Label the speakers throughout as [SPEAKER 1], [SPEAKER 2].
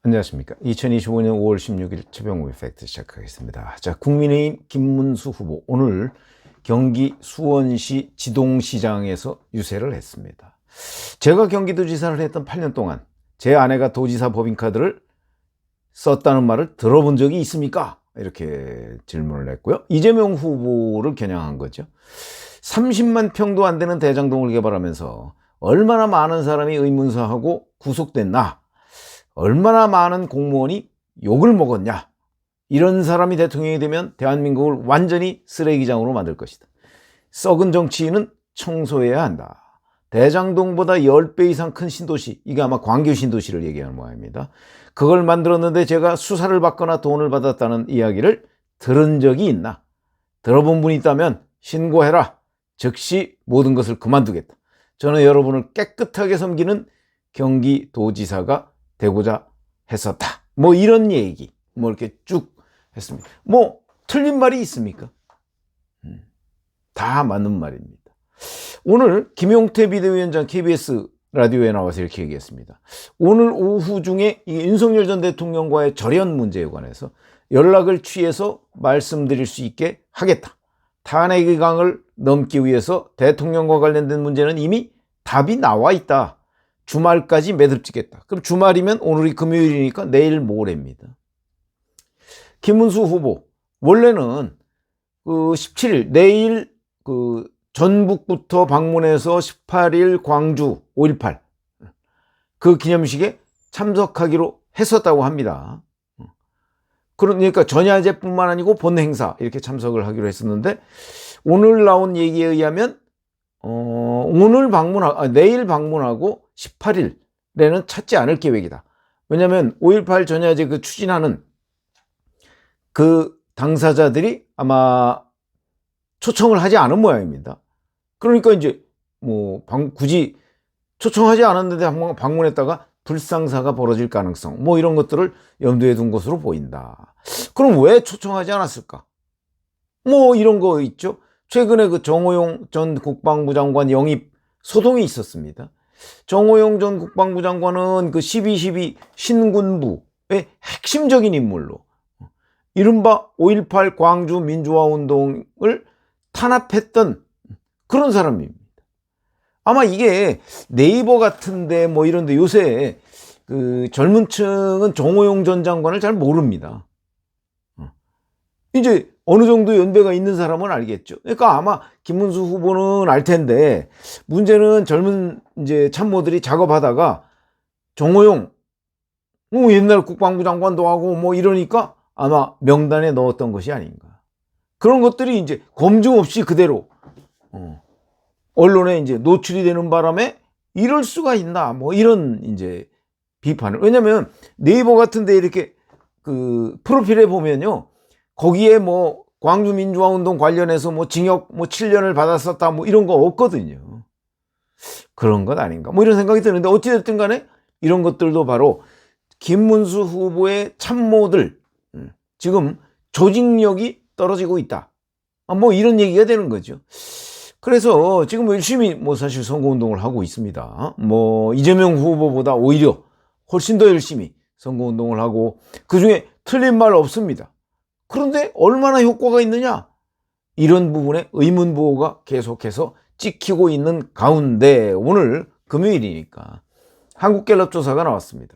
[SPEAKER 1] 안녕하십니까. 2025년 5월 16일 최병우의 팩트 시작하겠습니다. 자, 국민의힘 김문수 후보 오늘 경기 수원시 지동시장에서 유세를 했습니다. 제가 경기도지사를 했던 8년 동안 제 아내가 도지사 법인카드를 썼다는 말을 들어본 적이 있습니까? 이렇게 질문을 했고요. 이재명 후보를 겨냥한 거죠. 30만 평도 안 되는 대장동을 개발하면서 얼마나 많은 사람이 의문사하고 구속됐나, 얼마나 많은 공무원이 욕을 먹었냐, 이런 사람이 대통령이 되면 대한민국을 완전히 쓰레기장으로 만들 것이다. 썩은 정치인은 청소해야 한다. 대장동보다 10배 이상 큰 신도시, 이게 아마 광교 신도시를 얘기하는 모양입니다. 그걸 만들었는데 제가 수사를 받거나 돈을 받았다는 이야기를 들은 적이 있나? 들어본 분이 있다면 신고해라. 즉시 모든 것을 그만두겠다. 저는 여러분을 깨끗하게 섬기는 경기도지사가 되고자 했었다. 뭐 이런 얘기 뭐 이렇게 쭉 했습니다. 뭐 틀린 말이 있습니까? 다 맞는 말입니다. 오늘 김용태 비대위원장 KBS 라디오에 나와서 이렇게 얘기했습니다. 오늘 오후 중에 윤석열 전 대통령과의 절연 문제에 관해서 연락을 취해서 말씀드릴 수 있게 하겠다. 탄핵 기간을 넘기 위해서 대통령과 관련된 문제는 이미 답이 나와 있다. 주말까지 매듭짓겠다. 그럼 주말이면 오늘이 금요일이니까 내일 모레입니다. 김문수 후보 원래는 17일 내일 전북부터 방문해서 18일 광주 5.18 그 기념식에 참석하기로 했었다고 합니다. 그러니까 전야제뿐만 아니고 본 행사 이렇게 참석을 하기로 했었는데 오늘 나온 얘기에 의하면 내일 방문하고 18일에는 찾지 않을 계획이다. 왜냐하면 5.18 전야제 추진하는 그 당사자들이 아마 초청을 하지 않은 모양입니다. 그러니까 이제 굳이 초청하지 않았는데 한번 방문했다가 불상사가 벌어질 가능성 뭐 이런 것들을 염두에 둔 것으로 보인다. 그럼 왜 초청하지 않았을까? 뭐 이런 거 있죠. 최근에 정호용 전 국방부 장관 영입 소동이 있었습니다. 정호용 전 국방부 장관은 12.12 신군부의 핵심적인 인물로 이른바 5.18 광주 민주화 운동을 탄압했던 그런 사람입니다. 아마 이게 네이버 같은데 뭐 이런데 요새 젊은 층은 정호용 전 장관을 잘 모릅니다. 이제 어느 정도 연배가 있는 사람은 알겠죠. 그러니까 아마 김문수 후보는 알 텐데 문제는 젊은 이제 참모들이 작업하다가 정호용 옛날 국방부 장관도 하고 뭐 이러니까 아마 명단에 넣었던 것이 아닌가. 그런 것들이 이제 검증 없이 그대로 언론에 이제 노출이 되는 바람에 이럴 수가 있나 뭐 이런 이제 비판을. 왜냐면 네이버 같은데 이렇게 프로필에 보면요. 거기에 뭐 광주 민주화 운동 관련해서 뭐 징역 7년을 받았었다 뭐 이런 거 없거든요. 그런 것 아닌가 뭐 이런 생각이 드는데 어찌됐든 간에 이런 것들도 바로 김문수 후보의 참모들 지금 조직력이 떨어지고 있다. 뭐 이런 얘기가 되는 거죠. 그래서 지금 열심히 사실 선거운동을 하고 있습니다. 이재명 후보보다 오히려 훨씬 더 열심히 선거운동을 하고 그중에 틀린 말 없습니다. 그런데 얼마나 효과가 있느냐? 이런 부분에 의문부호가 계속해서 찍히고 있는 가운데 오늘 금요일이니까 한국갤럽조사가 나왔습니다.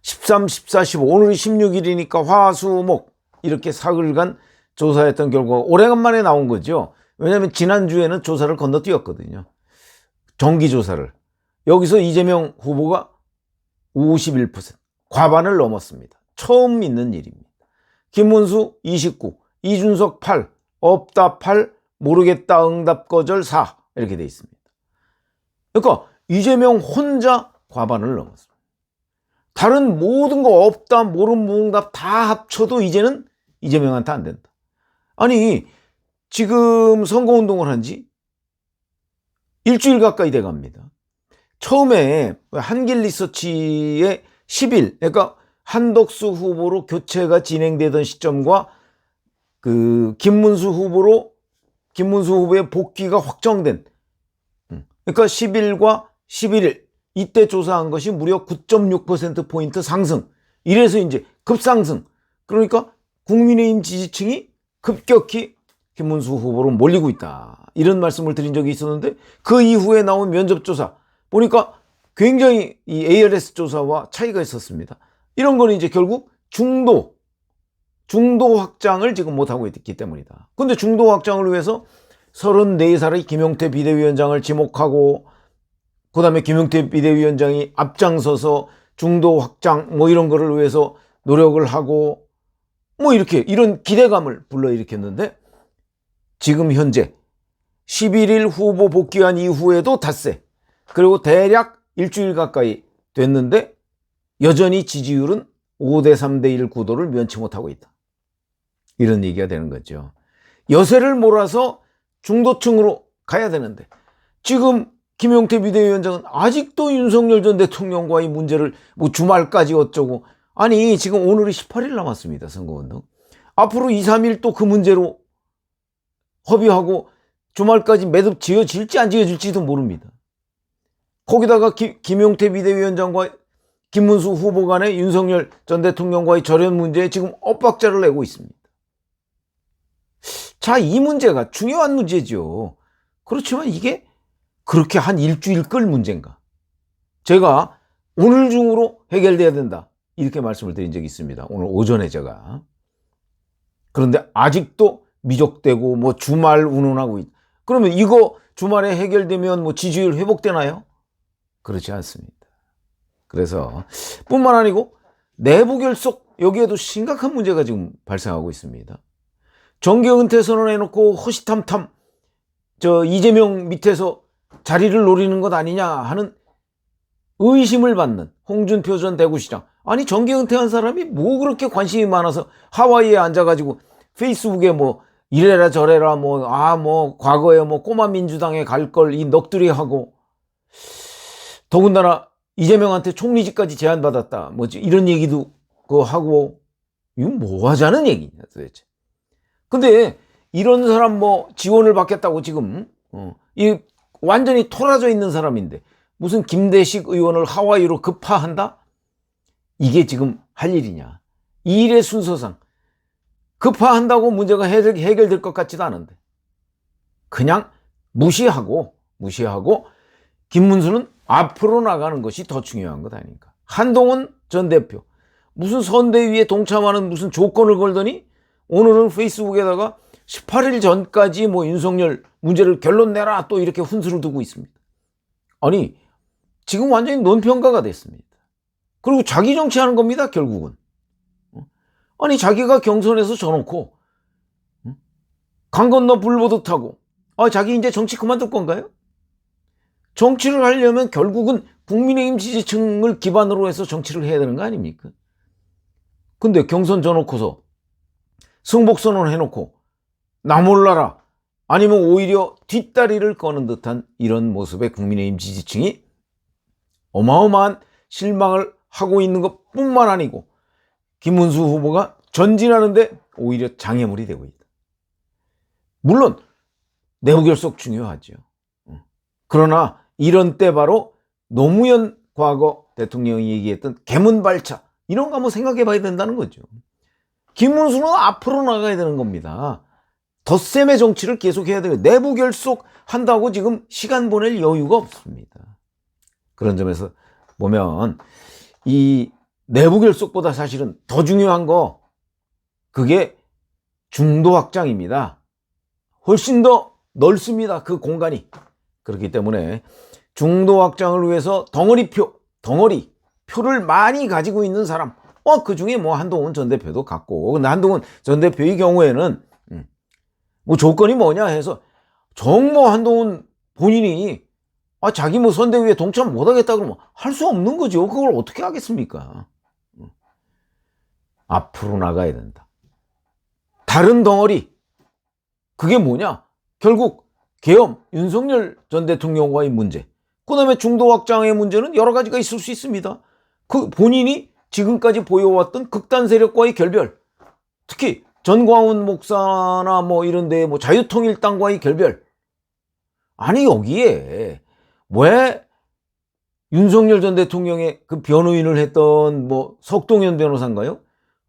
[SPEAKER 1] 13, 14, 15 오늘이 16일이니까 화, 수, 목 이렇게 사흘간 조사했던 결과가 오래간만에 나온 거죠. 왜냐하면 지난주에는 조사를 건너뛰었거든요. 정기조사를. 여기서 이재명 후보가 51% 과반을 넘었습니다. 처음 있는 일입니다. 김문수 29, 이준석 8, 없다 8, 모르겠다 응답 거절 4 이렇게 돼 있습니다. 그러니까 이재명 혼자 과반을 넘었습니다. 다른 모든 거 없다 모름 무응답 다 합쳐도 이제는 이재명한테 안 된다. 아니 지금 선거운동을 한 지 일주일 가까이 돼 갑니다. 처음에 한길리서치의 10일 그러니까 한덕수 후보로 교체가 진행되던 시점과 김문수 후보의 복귀가 확정된 그러니까 10일과 11일 이때 조사한 것이 무려 9.6%포인트 상승. 이래서 이제 급상승. 그러니까 국민의힘 지지층이 급격히 김문수 후보로 몰리고 있다. 이런 말씀을 드린 적이 있었는데 그 이후에 나온 면접조사 보니까 굉장히 이 ALS 조사와 차이가 있었습니다. 이런 거는 이제 결국 중도 확장을 지금 못하고 있기 때문이다. 근데 중도 확장을 위해서 34살의 김용태 비대위원장을 지목하고 그 다음에 김용태 비대위원장이 앞장서서 중도 확장 뭐 이런 거를 위해서 노력을 하고 뭐 이렇게 이런 기대감을 불러일으켰는데 지금 현재 11일 후보 복귀한 이후에도 닷새 그리고 대략 일주일 가까이 됐는데 여전히 지지율은 5대3 대1 구도를 면치 못하고 있다. 이런 얘기가 되는 거죠. 여세를 몰아서 중도층으로 가야 되는데 지금 김용태 비대위원장은 아직도 윤석열 전 대통령과의 문제를 뭐 주말까지 어쩌고 아니 지금 오늘이 18일 남았습니다. 선거운동. 앞으로 2, 3일 또 그 문제로 협의하고 주말까지 매듭 지어질지 안 지어질지도 모릅니다. 거기다가 김용태 비대위원장과 김문수 후보 간의 윤석열 전 대통령과의 절연 문제에 지금 엇박자를 내고 있습니다. 자, 이 문제가 중요한 문제죠. 그렇지만 이게 그렇게 한 일주일 끌 문제인가? 제가 오늘 중으로 해결돼야 된다. 이렇게 말씀을 드린 적이 있습니다. 오늘 오전에 제가. 그런데 아직도 미적되고 뭐 주말 운운하고 있다. 그러면 이거 주말에 해결되면 뭐 지지율 회복되나요? 그렇지 않습니다. 그래서 뿐만 아니고 내부 결속 여기에도 심각한 문제가 지금 발생하고 있습니다. 정계 은퇴 선언해놓고 허시탐탐 이재명 밑에서 자리를 노리는 것 아니냐 하는 의심을 받는 홍준표 전 대구시장. 아니 정계 은퇴한 사람이 뭐 그렇게 관심이 많아서 하와이에 앉아가지고 페이스북에 뭐 이래라 저래라 뭐 과거에 뭐 꼬마 민주당에 갈 걸 이 넋두리 하고 더군다나 이재명한테 총리직까지 제안받았다 뭐 이런 얘기도 그거 하고 이건 뭐 하자는 얘기냐 도대체. 근데 이런 사람 뭐 지원을 받겠다고 지금 이 완전히 토라져 있는 사람인데 무슨 김대식 의원을 하와이로 급파한다? 이게 지금 할 일이냐. 이 일의 순서상 급파한다고 문제가 해결될 것 같지도 않은데 그냥 무시하고 김문수는 앞으로 나가는 것이 더 중요한 것 아닙니까? 한동훈 전 대표 무슨 선대위에 동참하는 무슨 조건을 걸더니 오늘은 페이스북에다가 18일 전까지 뭐 윤석열 문제를 결론 내라 또 이렇게 훈수를 두고 있습니다. 아니 지금 완전히 논평가가 됐습니다. 그리고 자기 정치하는 겁니다. 결국은. 아니 자기가 경선에서 져놓고 강 건너 불 보듯 하고 자기 이제 정치 그만둘 건가요? 정치를 하려면 결국은 국민의힘 지지층을 기반으로 해서 정치를 해야 되는 거 아닙니까? 근데 경선 져놓고서 승복선언 해놓고 나 몰라라 아니면 오히려 뒷다리를 꺼는 듯한 이런 모습의 국민의힘 지지층이 어마어마한 실망을 하고 있는 것뿐만 아니고 김문수 후보가 전진하는데 오히려 장애물이 되고 있다. 물론 내부 결속 중요하죠. 그러나 이런 때 바로 노무현 과거 대통령이 얘기했던 개문발차 이런 거 한번 생각해 봐야 된다는 거죠. 김문수는 앞으로 나가야 되는 겁니다. 덧셈의 정치를 계속해야 되고 내부 결속한다고 지금 시간 보낼 여유가 없습니다. 그런 점에서 보면 이 내부 결속보다 사실은 더 중요한 거 그게 중도 확장입니다. 훨씬 더 넓습니다. 그 공간이. 그렇기 때문에 중도 확장을 위해서 표를 많이 가지고 있는 사람 그 중에 뭐 한동훈 전 대표도 갖고 근데 한동훈 전 대표의 경우에는 뭐 조건이 뭐냐 해서 정모 한동훈 본인이 자기 뭐 선대위에 동참 못하겠다 그러면 할 수 없는 거죠. 그걸 어떻게 하겠습니까? 앞으로 나가야 된다. 다른 덩어리 그게 뭐냐? 결국 계엄 윤석열 전 대통령과의 문제 그 다음에 중도 확장의 문제는 여러 가지가 있을 수 있습니다. 그 본인이 지금까지 보여왔던 극단 세력과의 결별 특히 전광훈 목사나 뭐 이런데 뭐 자유통일당과의 결별 아니 여기에 왜 윤석열 전 대통령의 그 변호인을 했던 뭐 석동현 변호사인가요?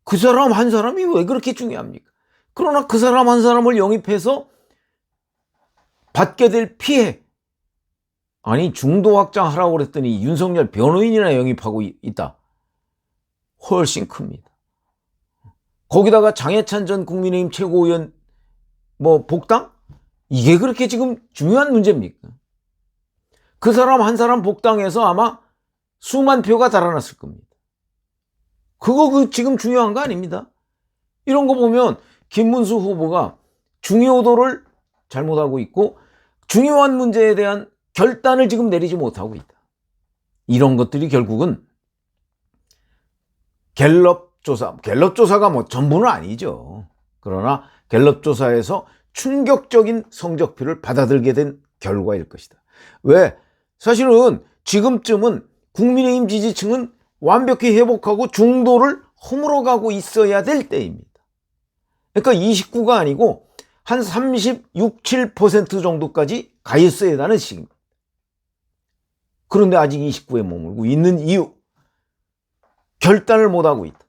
[SPEAKER 1] 그 사람 한 사람이 왜 그렇게 중요합니까? 그러나 그 사람 한 사람을 영입해서 받게 될 피해, 아니 중도 확장하라고 그랬더니 윤석열 변호인이나 영입하고 있다. 훨씬 큽니다. 거기다가 장해찬 전 국민의힘 최고위원 뭐 복당? 이게 그렇게 지금 중요한 문제입니까? 그 사람 한 사람 복당해서 아마 수만 표가 달아났을 겁니다. 그거 지금 중요한 거 아닙니다. 이런 거 보면 김문수 후보가 중요도를 잘못하고 있고 중요한 문제에 대한 결단을 지금 내리지 못하고 있다. 이런 것들이 결국은 갤럽 조사가 뭐 전부는 아니죠. 그러나 갤럽 조사에서 충격적인 성적표를 받아들게 된 결과일 것이다. 왜? 사실은 지금쯤은 국민의힘 지지층은 완벽히 회복하고 중도를 허물어가고 있어야 될 때입니다. 그러니까 29가 아니고 한 36, 7% 정도까지 가 있어야 하는 시기입니다. 그런데 아직 29에 머물고 있는 이유, 결단을 못하고 있다.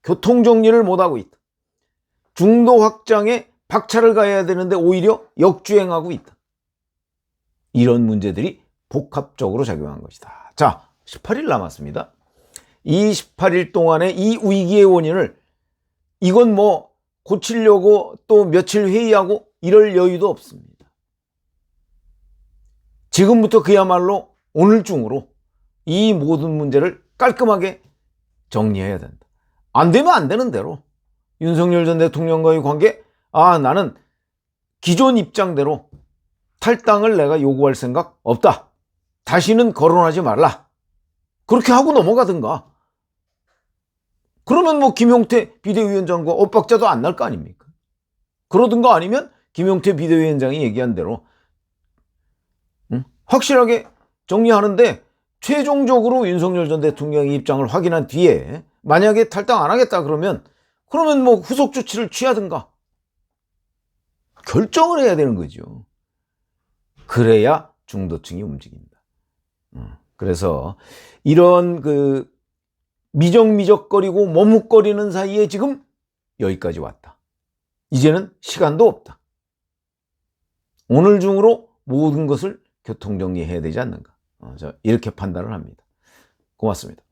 [SPEAKER 1] 교통정리를 못하고 있다. 중도 확장에 박차를 가해야 되는데 오히려 역주행하고 있다. 이런 문제들이 복합적으로 작용한 것이다. 자, 18일 남았습니다. 이 18일 동안에 이 위기의 원인을 이건 뭐 고치려고 또 며칠 회의하고 이럴 여유도 없습니다. 지금부터 그야말로 오늘 중으로 이 모든 문제를 깔끔하게 정리해야 된다. 안 되면 안 되는 대로 윤석열 전 대통령과의 관계, 나는 기존 입장대로 탈당을 내가 요구할 생각 없다. 다시는 거론하지 말라. 그렇게 하고 넘어가든가. 그러면 뭐 김용태 비대위원장과 엇박자도 안 날 거 아닙니까? 그러든가 아니면 김용태 비대위원장이 얘기한 대로 확실하게 정리하는데 최종적으로 윤석열 전 대통령의 입장을 확인한 뒤에 만약에 탈당 안 하겠다 그러면 뭐 후속 조치를 취하든가 결정을 해야 되는 거죠. 그래야 중도층이 움직입니다. 그래서 이런 그 미적미적거리고 머뭇거리는 사이에 지금 여기까지 왔다. 이제는 시간도 없다. 오늘 중으로 모든 것을 교통정리해야 되지 않는가. 이렇게 판단을 합니다. 고맙습니다.